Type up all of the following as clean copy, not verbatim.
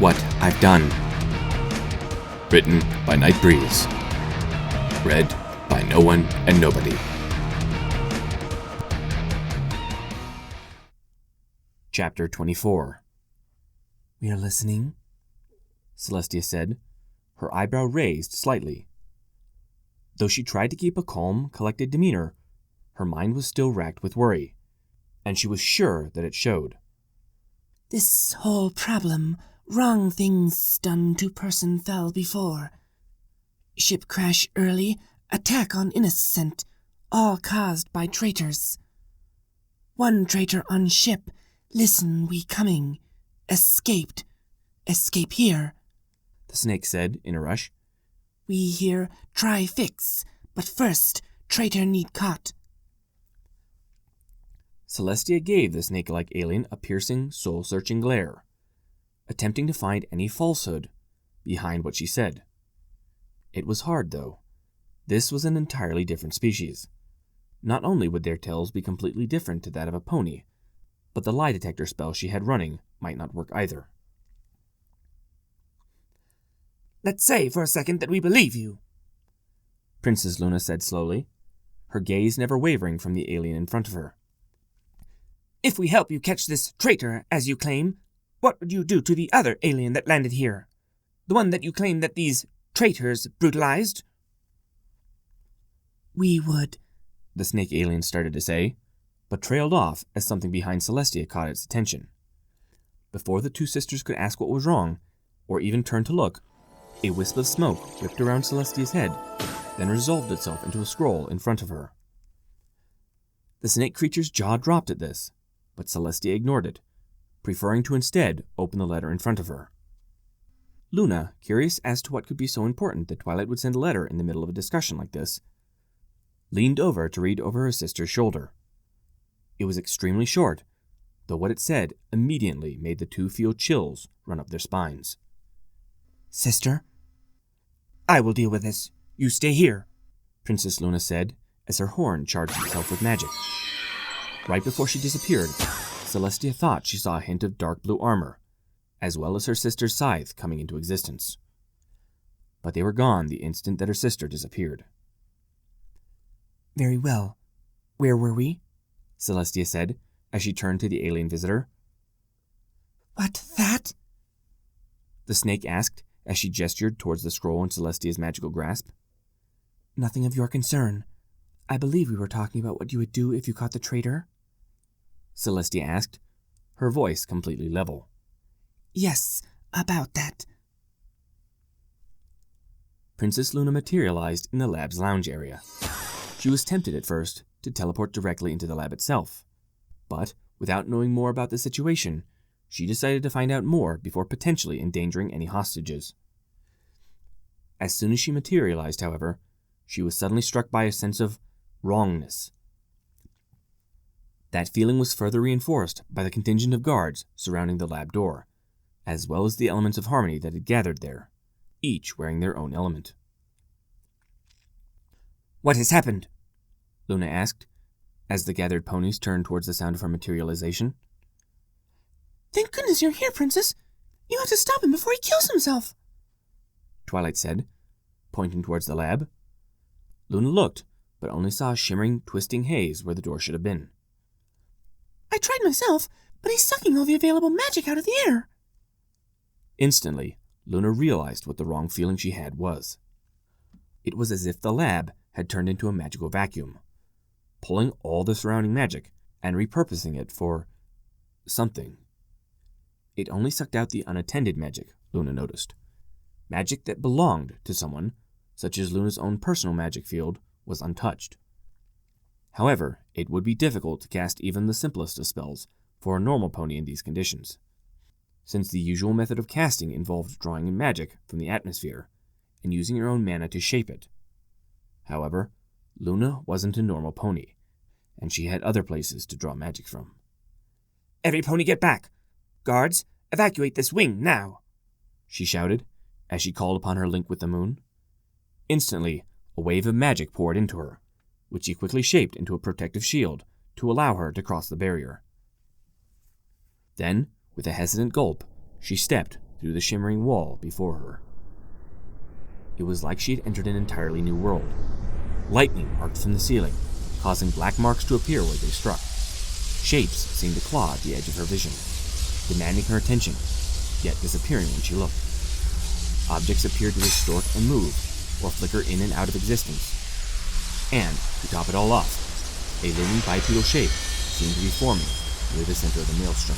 What I've Done. Written by Night Breeze. Read by No One and Nobody. Chapter 24. "We are listening," Celestia said, her eyebrow raised slightly. Though she tried to keep a calm, collected demeanor, her mind was still racked with worry, and she was sure that it showed. "This whole problem, wrong things done to person fell before. Ship crash early, attack on innocent, all caused by traitors. One traitor on ship, listen we coming, escaped, escape here," the snake said in a rush. "We here try fix, but first traitor need caught." Celestia gave the snake-like alien a piercing, soul-searching glare, attempting to find any falsehood behind what she said. It was hard, though. This was an entirely different species. Not only would their tails be completely different to that of a pony, but the lie detector spell she had running might not work either. "Let's say for a second that we believe you," Princess Luna said slowly, her gaze never wavering from the alien in front of her. "If we help you catch this traitor, as you claim, what would you do to the other alien that landed here? The one that you claim that these traitors brutalized?" "We would," the snake alien started to say, but trailed off as something behind Celestia caught its attention. Before the two sisters could ask what was wrong, or even turn to look, a wisp of smoke whipped around Celestia's head, then resolved itself into a scroll in front of her. The snake creature's jaw dropped at this, but Celestia ignored it, preferring to instead open the letter in front of her. Luna, curious as to what could be so important that Twilight would send a letter in the middle of a discussion like this, leaned over to read over her sister's shoulder. It was extremely short, though what it said immediately made the two feel chills run up their spines. "Sister, I will deal with this. You stay here," Princess Luna said as her horn charged itself with magic. Right before she disappeared, Celestia thought she saw a hint of dark blue armor, as well as her sister's scythe coming into existence. But they were gone the instant that her sister disappeared. "Very well. Where were we?" Celestia said as she turned to the alien visitor. "What, that?" the snake asked as she gestured towards the scroll in Celestia's magical grasp. "Nothing of your concern. I believe we were talking about what you would do if you caught the traitor?" Celestia asked, her voice completely level. "Yes, about that." Princess Luna materialized in the lab's lounge area. She was tempted at first to teleport directly into the lab itself, but without knowing more about the situation, she decided to find out more before potentially endangering any hostages. As soon as she materialized, however, she was suddenly struck by a sense of wrongness. That feeling was further reinforced by the contingent of guards surrounding the lab door, as well as the elements of harmony that had gathered there, each wearing their own element. "What has happened?" Luna asked, as the gathered ponies turned towards the sound of her materialization. "Thank goodness you're here, Princess. You have to stop him before he kills himself," Twilight said, pointing towards the lab. Luna looked, but only saw a shimmering, twisting haze where the door should have been. "I tried myself, but he's sucking all the available magic out of the air." Instantly, Luna realized what the wrong feeling she had was. It was as if the lab had turned into a magical vacuum, pulling all the surrounding magic and repurposing it for something. It only sucked out the unattended magic, Luna noticed. Magic that belonged to someone, such as Luna's own personal magic field, was untouched. However, it would be difficult to cast even the simplest of spells for a normal pony in these conditions, since the usual method of casting involved drawing in magic from the atmosphere and using your own mana to shape it. However, Luna wasn't a normal pony, and she had other places to draw magic from. "Every pony get back! Guards, evacuate this wing now!" she shouted as she called upon her link with the moon. Instantly, a wave of magic poured into her, which she quickly shaped into a protective shield to allow her to cross the barrier. Then, with a hesitant gulp, she stepped through the shimmering wall before her. It was like she had entered an entirely new world. Lightning arced from the ceiling, causing black marks to appear where they struck. Shapes seemed to claw at the edge of her vision, demanding her attention, yet disappearing when she looked. Objects appeared to distort and move, or flicker in and out of existence. And, to top it all off, a looming bipedal shape seemed to be forming near the center of the maelstrom.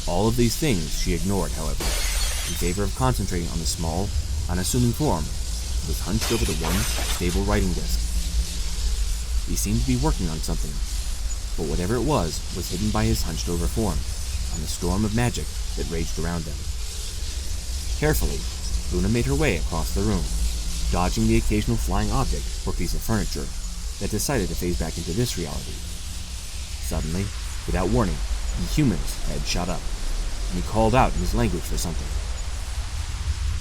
All of these things she ignored, however, in favor of concentrating on the small, unassuming form that was hunched over the one stable writing desk. He seemed to be working on something, but whatever it was hidden by his hunched-over form and the storm of magic that raged around them. Carefully, Luna made her way across the room, dodging the occasional flying object or piece of furniture that decided to phase back into this reality. Suddenly, without warning, the human's head shot up, and he called out in his language for something.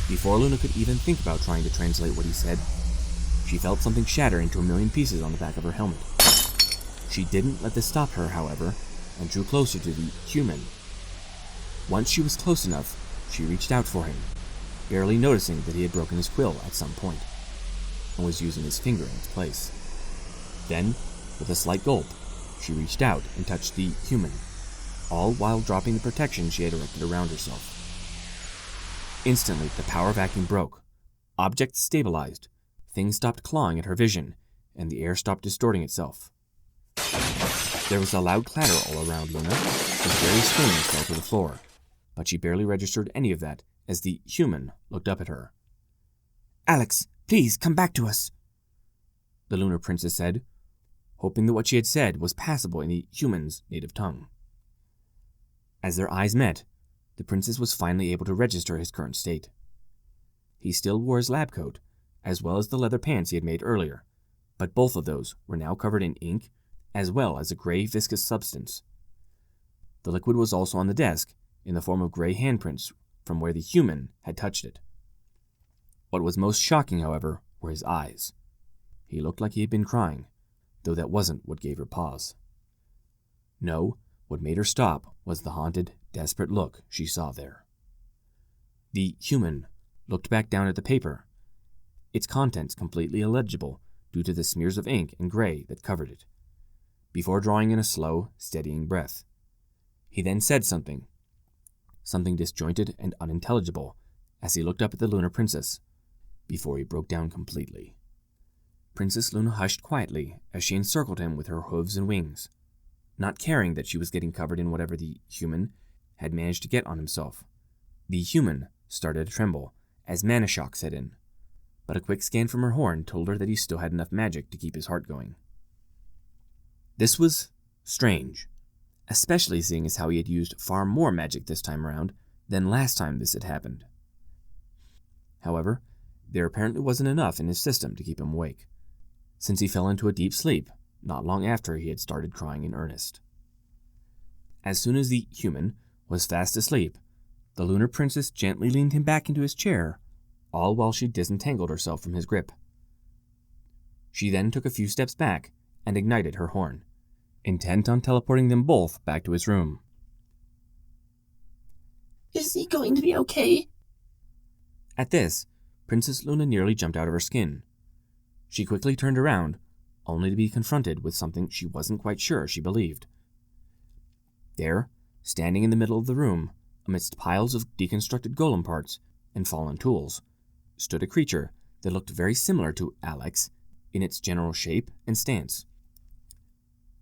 Before Luna could even think about trying to translate what he said, she felt something shatter into a million pieces on the back of her helmet. She didn't let this stop her, however, and drew closer to the human. Once she was close enough, she reached out for him, barely noticing that he had broken his quill at some point, and was using his finger in its place. Then, with a slight gulp, she reached out and touched the human, all while dropping the protection she had erected around herself. Instantly, the power vacuum broke. Objects stabilized, things stopped clawing at her vision, and the air stopped distorting itself. There was a loud clatter all around Luna, as various things fell to the floor, but she barely registered any of that as the human looked up at her. "Alex, please come back to us," the lunar princess said, hoping that what she had said was passable in the human's native tongue. As their eyes met, the princess was finally able to register his current state. He still wore his lab coat, as well as the leather pants he had made earlier, but both of those were now covered in ink, as well as a gray viscous substance. The liquid was also on the desk, in the form of gray handprints from where the human had touched it. What was most shocking, however, were his eyes. He looked like he had been crying, though that wasn't what gave her pause. No, what made her stop was the haunted, desperate look she saw there. The human looked back down at the paper, its contents completely illegible due to the smears of ink and gray that covered it, before drawing in a slow, steadying breath. He then said something disjointed and unintelligible, as he looked up at the lunar princess, before he broke down completely. Princess Luna hushed quietly as she encircled him with her hooves and wings, not caring that she was getting covered in whatever the human had managed to get on himself. The human started to tremble as mana shock set in, but a quick scan from her horn told her that he still had enough magic to keep his heart going. This was strange, especially seeing as how he had used far more magic this time around than last time this had happened. However, there apparently wasn't enough in his system to keep him awake, since he fell into a deep sleep not long after he had started crying in earnest. As soon as the human was fast asleep, the lunar princess gently leaned him back into his chair, all while she disentangled herself from his grip. She then took a few steps back and ignited her horn, intent on teleporting them both back to his room. "Is he going to be okay?" At this, Princess Luna nearly jumped out of her skin. She quickly turned around, only to be confronted with something she wasn't quite sure she believed. There, standing in the middle of the room, amidst piles of deconstructed golem parts and fallen tools, stood a creature that looked very similar to Alex in its general shape and stance.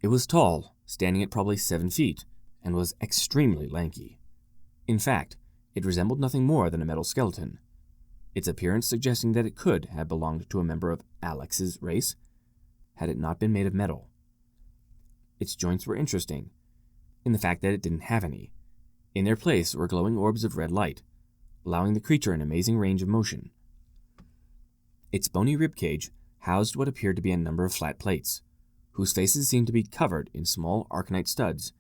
It was tall, standing at probably 7 feet, and was extremely lanky. In fact, it resembled nothing more than a metal skeleton, its appearance suggesting that it could have belonged to a member of Alex's race, had it not been made of metal. Its joints were interesting, in the fact that it didn't have any. In their place were glowing orbs of red light, allowing the creature an amazing range of motion. Its bony ribcage housed what appeared to be a number of flat plates, whose faces seemed to be covered in small arcanite studs,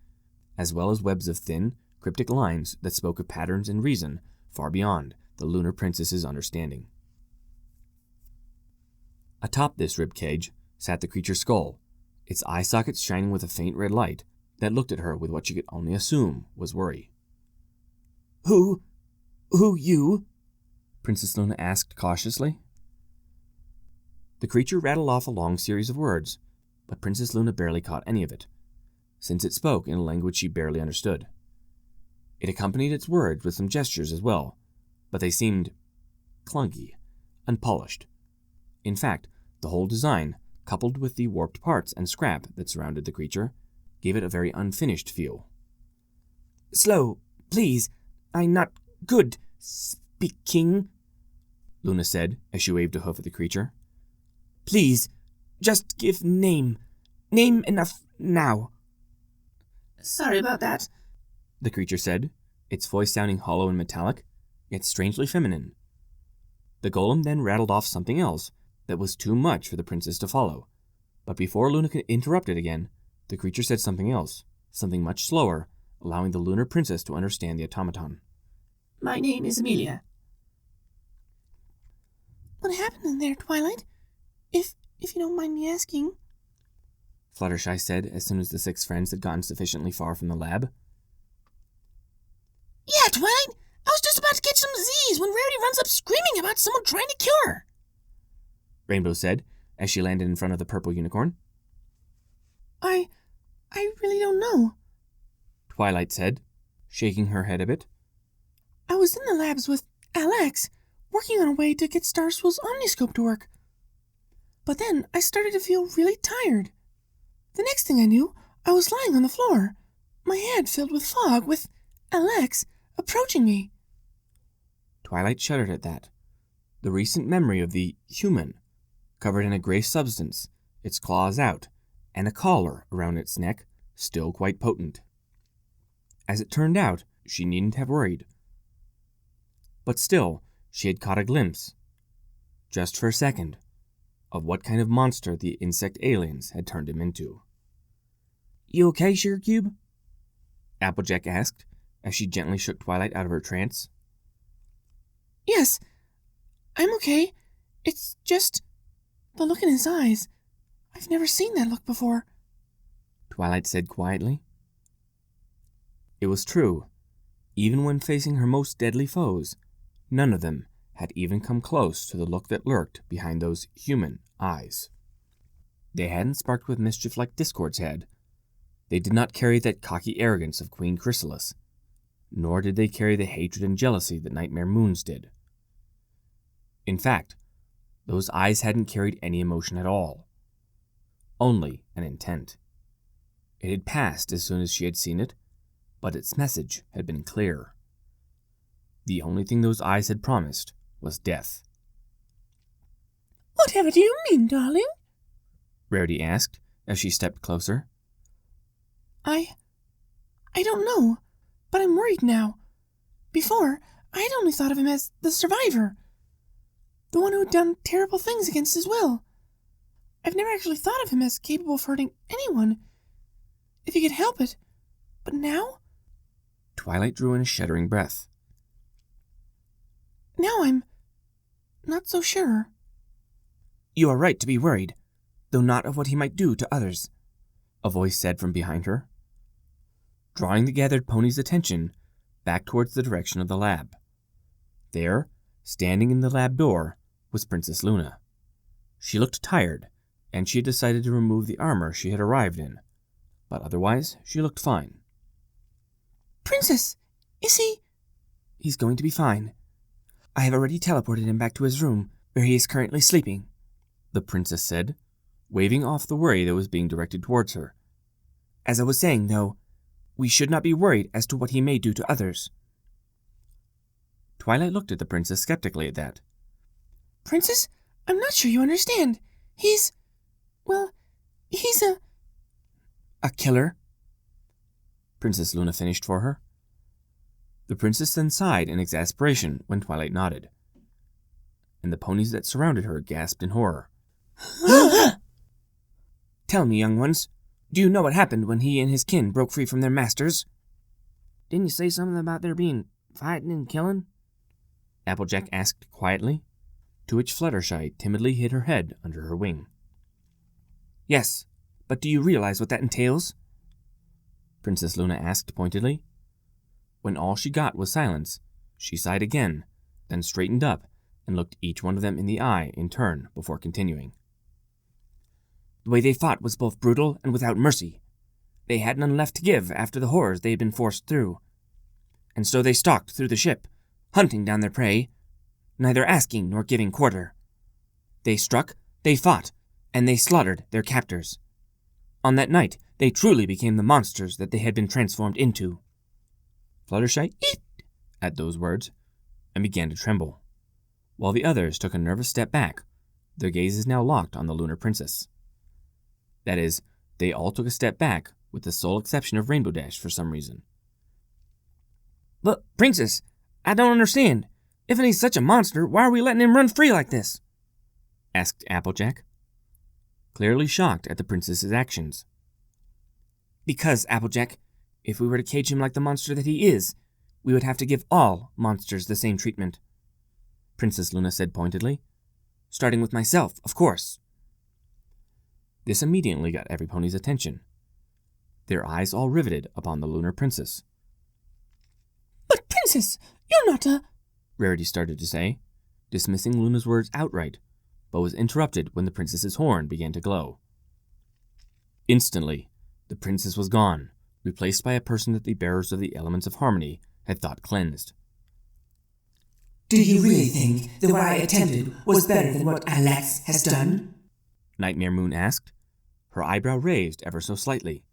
as well as webs of thin, cryptic lines that spoke of patterns and reason far beyond the lunar princess's understanding. Atop this ribcage sat the creature's skull, its eye sockets shining with a faint red light that looked at her with what she could only assume was worry. "Who Who you? Princess Luna asked cautiously. The creature rattled off a long series of words, but Princess Luna barely caught any of it, since it spoke in a language she barely understood. It accompanied its words with some gestures as well, but they seemed clunky, unpolished. In fact, the whole design, coupled with the warped parts and scrap that surrounded the creature, gave it a very unfinished feel. Slow, please. I'm not good speaking, Luna said as she waved a hoof at the creature. Please, just give name. Name enough now. Sorry about that, the creature said, its voice sounding hollow and metallic, yet strangely feminine. The golem then rattled off something else that was too much for the princess to follow, but before Luna could interrupt it again, the creature said something else, something much slower, allowing the lunar princess to understand the automaton. My name is Amelia. What happened in there, Twilight? If you don't mind me asking, Fluttershy said as soon as the 6 friends had gotten sufficiently far from the lab. Yeah, Twilight! I was just about to catch some Z's when Rarity runs up screaming about someone trying to cure her. Rainbow said as she landed in front of the purple unicorn. I really don't know, Twilight said, shaking her head a bit. I was in the labs with Alex, working on a way to get Starswell's omniscope to work. But then I started to feel really tired. The next thing I knew, I was lying on the floor, my head filled with fog, with Alex approaching me. Twilight shuddered at that. The recent memory of the human, covered in a gray substance, its claws out, and a collar around its neck, still quite potent. As it turned out, she needn't have worried. But still, she had caught a glimpse, just for a second, of what kind of monster the insect aliens had turned him into. You okay, Sugar Cube? Applejack asked, as she gently shook Twilight out of her trance. Yes, I'm okay. It's just the look in his eyes. I've never seen that look before, Twilight said quietly. It was true. Even when facing her most deadly foes, none of them had even come close to the look that lurked behind those human eyes. They hadn't sparked with mischief like Discord's had. They did not carry that cocky arrogance of Queen Chrysalis, nor did they carry the hatred and jealousy that Nightmare Moon's did. In fact, those eyes hadn't carried any emotion at all. Only an intent. It had passed as soon as she had seen it, but its message had been clear. The only thing those eyes had promised was death. Whatever do you mean, darling? Rarity asked as she stepped closer. I don't know, but I'm worried now. Before, I had only thought of him as the survivor, the one who had done terrible things against his will. I've never actually thought of him as capable of hurting anyone, if he could help it. But now? Twilight drew in a shuddering breath. Now I'm not so sure. You are right to be worried, though not of what he might do to others, a voice said from behind her, drawing the gathered pony's attention back towards the direction of the lab. There, standing in the lab door, was Princess Luna. She looked tired, and she had decided to remove the armor she had arrived in, but otherwise she looked fine. Princess, is he? He's going to be fine. I have already teleported him back to his room, where he is currently sleeping, the princess said, waving off the worry that was being directed towards her. As I was saying, though, we should not be worried as to what he may do to others. Twilight looked at the princess skeptically at that. Princess, I'm not sure you understand. He's a killer? Princess Luna finished for her. The princess then sighed in exasperation when Twilight nodded, and the ponies that surrounded her gasped in horror. Tell me, young ones, do you know what happened when he and his kin broke free from their masters? Didn't you say something about there being fighting and killing? Applejack asked quietly, to which Fluttershy timidly hid her head under her wing. Yes, but do you realize what that entails? Princess Luna asked pointedly. When all she got was silence, She sighed again, then straightened up and looked each one of them in the eye in turn before continuing. The way they fought was both brutal and without mercy. They had none left to give after the horrors they had been forced through. And so they stalked through the ship, hunting down their prey, neither asking nor giving quarter. They struck, they fought, and they slaughtered their captors. On that night, they truly became the monsters that they had been transformed into. Fluttershy eat at those words and began to tremble, while the others took a nervous step back, their gazes now locked on the lunar princess. That is, they all took a step back, with the sole exception of Rainbow Dash for some reason. But, Princess, I don't understand. If he's such a monster, why are we letting him run free like this? Asked Applejack, clearly shocked at the princess's actions. Because, Applejack, if we were to cage him like the monster that he is, we would have to give all monsters the same treatment, Princess Luna said pointedly. Starting with myself, of course. This immediately got every pony's attention, their eyes all riveted upon the lunar princess. But, Princess, you're not a... Rarity started to say, dismissing Luna's words outright, but was interrupted when the princess's horn began to glow. Instantly, the princess was gone, replaced by a person that the bearers of the elements of harmony had thought cleansed. Do you really think that what I attempted was better than what Alex has done? Nightmare Moon asked, her eyebrow raised ever so slightly.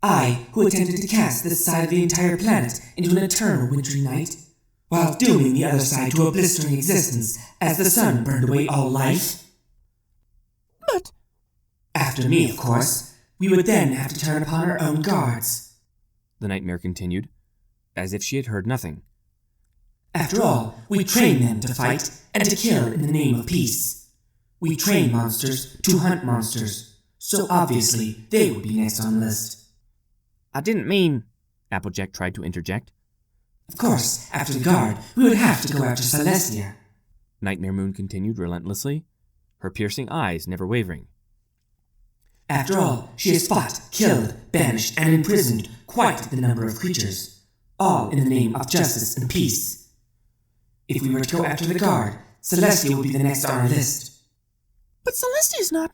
I, who attempted to cast this side of the entire planet into an eternal wintry night, while dooming the other side to a blistering existence as the sun burned away all life? But... After me, of course, we would then have to turn upon our own guards, the nightmare continued, as if she had heard nothing. After all, we train them to fight and to kill in the name of peace. We train monsters to hunt monsters, so obviously they would be next on the list. I didn't mean... Applejack tried to interject. Of course, after the guard, we would have to go after Celestia, Nightmare Moon continued relentlessly, her piercing eyes never wavering. After all, she has fought, killed, banished, and imprisoned quite the number of creatures, all in the name of justice and peace. If we were to go after the guard, Celestia would be the next on our list. But Celestia's not...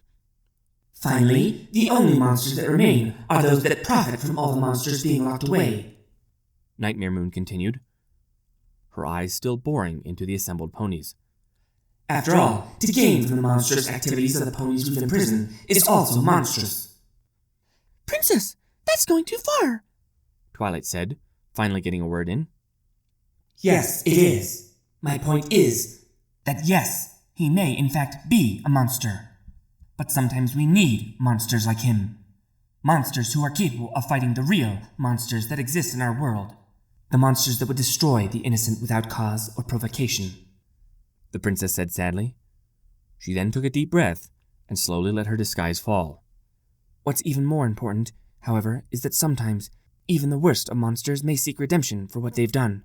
Finally, the only monsters that remain are those that profit from all the monsters being locked away, Nightmare Moon continued, her eyes still boring into the assembled ponies. After all, to gain from the monstrous activities of the ponies we've imprisoned is also monstrous. Princess, that's going too far, Twilight said, finally getting a word in. Yes, it is. My point is that yes, he may in fact be a monster. But sometimes we need monsters like him. Monsters who are capable of fighting the real monsters that exist in our world. The monsters that would destroy the innocent without cause or provocation, the princess said sadly. She then took a deep breath and slowly let her disguise fall. What's even more important, however, is that sometimes even the worst of monsters may seek redemption for what they've done.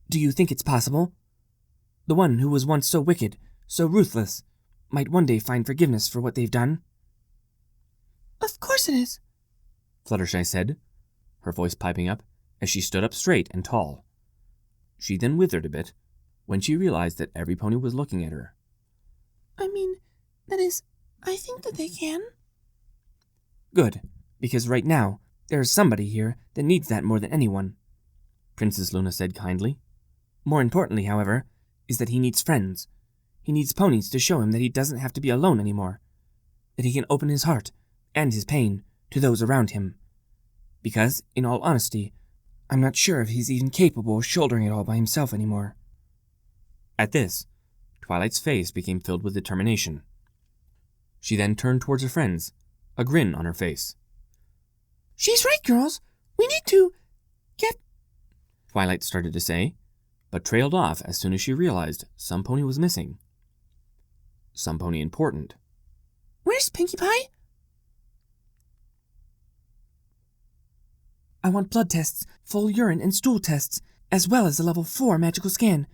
Do you think it's possible? The one who was once so wicked, so ruthless, might one day find forgiveness for what they've done? Of course it is, Fluttershy said, her voice piping up as she stood up straight and tall. She then withered a bit when she realized that every pony was looking at her. I mean, that is, I think that they can. Good, because right now, there is somebody here that needs that more than anyone, Princess Luna said kindly. More importantly, however, is that he needs friends. He needs ponies to show him that he doesn't have to be alone anymore, that he can open his heart and his pain to those around him. Because, in all honesty, I'm not sure if he's even capable of shouldering it all by himself anymore. At this, Twilight's face became filled with determination. She then turned towards her friends, a grin on her face. She's right, girls. We need to get... Twilight started to say, but trailed off as soon as she realized some pony was missing. Some pony important. Where's Pinkie Pie? I want blood tests, full urine and stool tests, as well as a level 4 magical scan.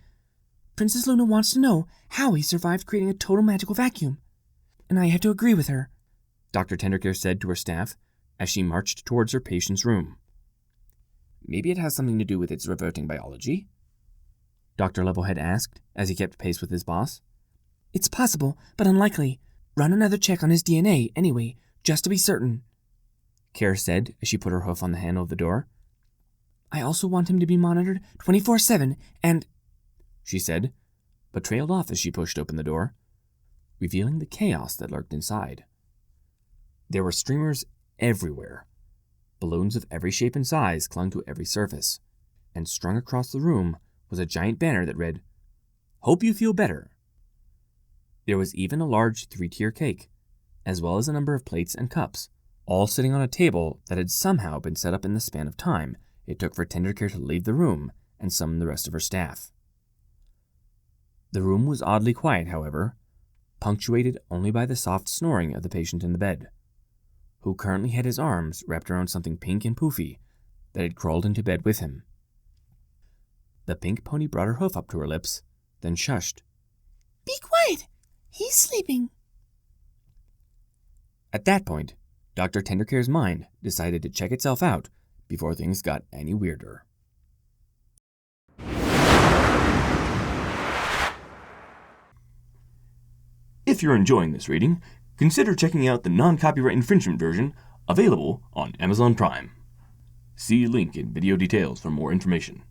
Princess Luna wants to know how he survived creating a total magical vacuum. And I have to agree with her, Dr. Tendercare said to her staff as she marched towards her patient's room. Maybe it has something to do with its reverting biology, Dr. Levelhead asked as he kept pace with his boss. It's possible, but unlikely. Run another check on his DNA, anyway, just to be certain, Kara said as she put her hoof on the handle of the door. I also want him to be monitored 24/7, and... she said, but trailed off as she pushed open the door, revealing the chaos that lurked inside. There were streamers everywhere. Balloons of every shape and size clung to every surface, and strung across the room was a giant banner that read, "Hope you feel better." There was even a large 3-tier cake, as well as a number of plates and cups, all sitting on a table that had somehow been set up in the span of time it took for Tendercare to leave the room and summon the rest of her staff. The room was oddly quiet, however, punctuated only by the soft snoring of the patient in the bed, who currently had his arms wrapped around something pink and poofy that had crawled into bed with him. The pink pony brought her hoof up to her lips, then shushed. Be quiet! He's sleeping. At that point, Dr. Tendercare's mind decided to check itself out before things got any weirder. If you're enjoying this reading, consider checking out the non-copyright infringement version available on Amazon Prime. See link in video details for more information.